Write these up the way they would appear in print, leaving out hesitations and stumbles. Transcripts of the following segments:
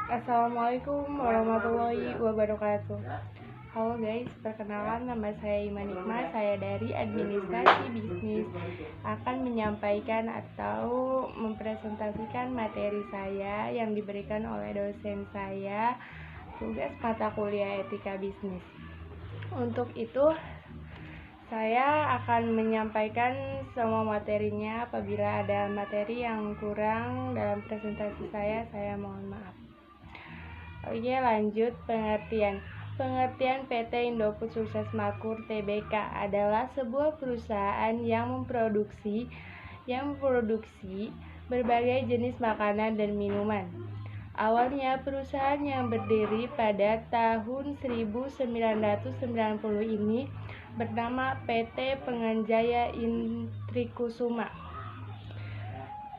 Assalamualaikum warahmatullahi wabarakatuh. Halo guys, perkenalkan nama saya Iman Nikma. Saya dari Administrasi Bisnis akan menyampaikan atau mempresentasikan materi saya yang diberikan oleh dosen saya, tugas mata kuliah Etika Bisnis. Untuk itu, saya akan menyampaikan semua materinya. Apabila ada materi yang kurang dalam presentasi saya mohon maaf. Oke, lanjut pengertian. Pengertian PT Indofood Sukses Makmur Tbk adalah sebuah perusahaan yang memproduksi berbagai jenis makanan dan minuman. Awalnya perusahaan yang berdiri pada tahun 1990 ini bernama PT Penganjaya Intrikusuma.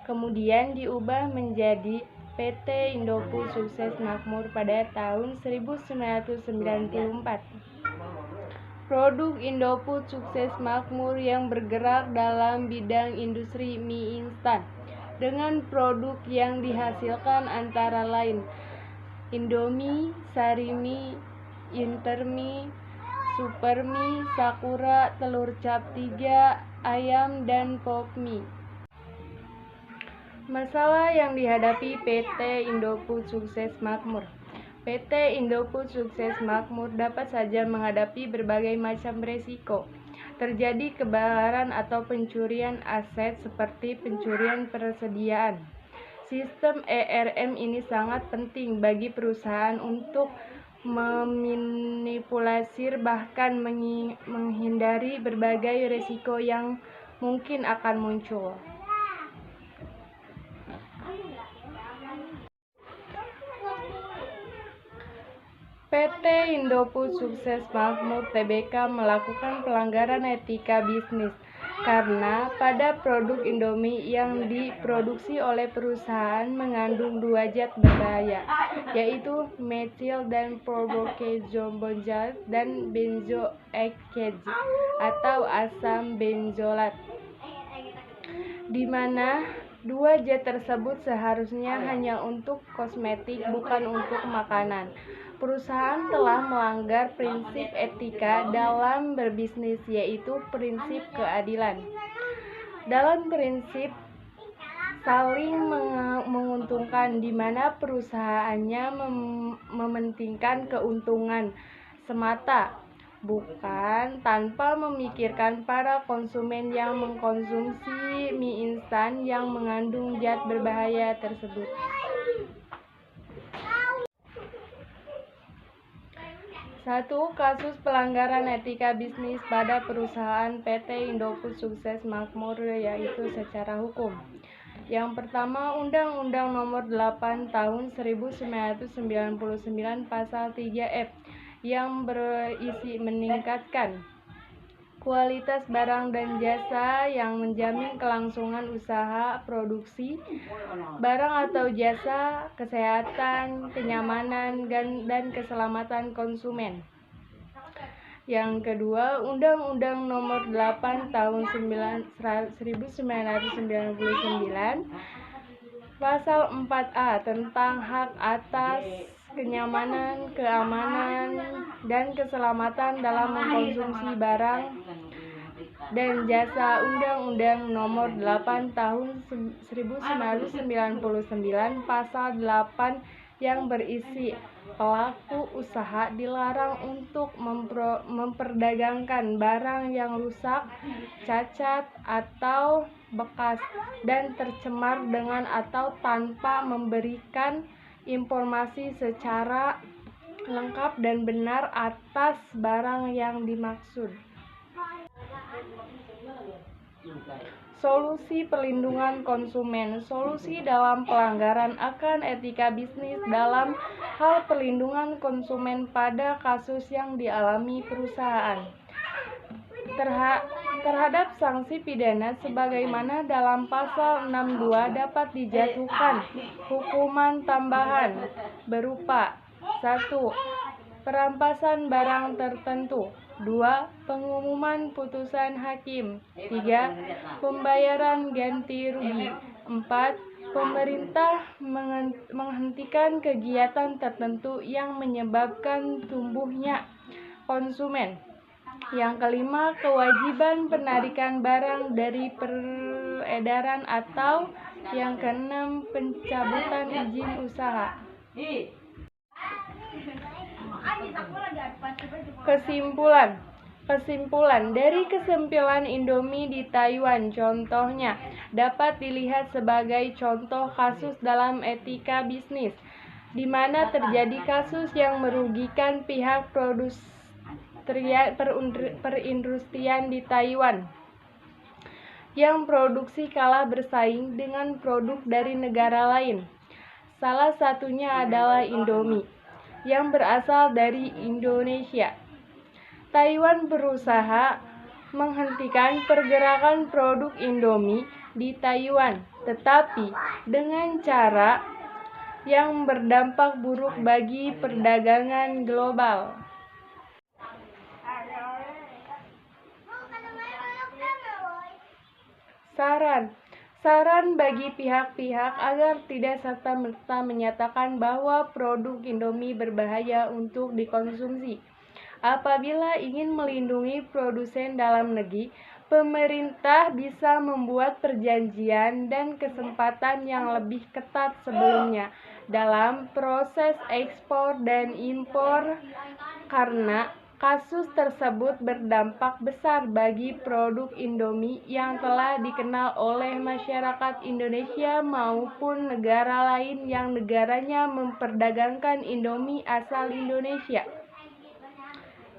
Kemudian diubah menjadi PT Indofood Sukses Makmur pada tahun 1994. Produk Indofood Sukses Makmur yang bergerak dalam bidang industri mie instan dengan produk yang dihasilkan antara lain Indomie, Sarimi, Intermie, Supermie, Sakura, telur cap 3, ayam, dan pop mie. Masalah yang dihadapi PT Indofood Sukses Makmur. PT Indofood Sukses Makmur dapat saja menghadapi berbagai macam resiko. Terjadi kebakaran atau pencurian aset seperti pencurian persediaan. Sistem ERM ini sangat penting bagi perusahaan untuk memanipulasi bahkan menghindari berbagai resiko yang mungkin akan muncul. PT Indofood Sukses Makmur Tbk melakukan pelanggaran etika bisnis karena pada produk Indomie yang diproduksi oleh perusahaan mengandung 2 zat berbahaya, yaitu metil dan probokezobenzat dan benzoeksid atau asam benzolat, di mana 2 zat tersebut seharusnya hanya untuk kosmetik, bukan untuk makanan. Perusahaan telah melanggar prinsip etika dalam berbisnis, yaitu prinsip keadilan. Dalam prinsip saling menguntungkan, di mana perusahaannya mementingkan keuntungan semata, bukan tanpa memikirkan para konsumen yang mengkonsumsi mie instan yang mengandung zat berbahaya tersebut. Satu kasus pelanggaran etika bisnis pada perusahaan PT Indofood Sukses Makmur, yaitu secara hukum. Yang pertama, Undang-Undang Nomor 8 Tahun 1999 Pasal 3F yang berisi meningkatkan kualitas barang dan jasa yang menjamin kelangsungan usaha produksi barang atau jasa, kesehatan, kenyamanan, dan keselamatan konsumen. Yang kedua, Undang-Undang Nomor 8 Tahun 1999 Pasal 4A tentang hak atas kenyamanan, keamanan, dan keselamatan dalam mengkonsumsi barang dan jasa. Undang-Undang Nomor 8 Tahun 1999 Pasal 8 yang berisi pelaku usaha dilarang untuk memperdagangkan barang yang rusak, cacat, atau bekas dan tercemar dengan atau tanpa memberikan informasi secara lengkap dan benar atas barang yang dimaksud. Solusi perlindungan konsumen. Solusi dalam pelanggaran akan etika bisnis dalam hal perlindungan konsumen pada kasus yang dialami perusahaan terhadap sanksi pidana sebagaimana dalam pasal 62 dapat dijatuhkan hukuman tambahan berupa 1. Perampasan barang tertentu, 2. Pengumuman putusan hakim, 3. Pembayaran ganti rugi, 4. Pemerintah menghentikan kegiatan tertentu yang menyebabkan tumbuhnya konsumen. Yang kelima, kewajiban penarikan barang dari peredaran, atau yang keenam, pencabutan izin usaha. Kesimpulan dari kesempilan Indomie di Taiwan, contohnya dapat dilihat sebagai contoh kasus dalam etika bisnis, di mana terjadi kasus yang merugikan pihak perindustrian di Taiwan yang produksi kalah bersaing dengan produk dari negara lain. Salah satunya adalah Indomie yang berasal dari Indonesia. Taiwan berusaha menghentikan pergerakan produk Indomie di Taiwan, tetapi dengan cara yang berdampak buruk bagi perdagangan global. Saran bagi pihak-pihak agar tidak serta-merta menyatakan bahwa produk Indomie berbahaya untuk dikonsumsi. Apabila ingin melindungi produsen dalam negeri, pemerintah bisa membuat perjanjian dan kesempatan yang lebih ketat sebelumnya dalam proses ekspor dan impor, karena kasus tersebut berdampak besar bagi produk Indomie yang telah dikenal oleh masyarakat Indonesia maupun negara lain yang negaranya memperdagangkan Indomie asal Indonesia.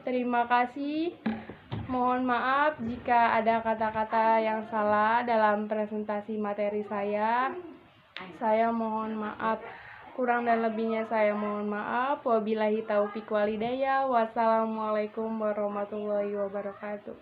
Terima kasih. Mohon maaf jika ada kata-kata yang salah dalam presentasi materi saya. Saya mohon maaf. Kurang dan lebihnya saya mohon maaf. Wabillahi taufiq walhidayah. Wassalamualaikum warahmatullahi wabarakatuh.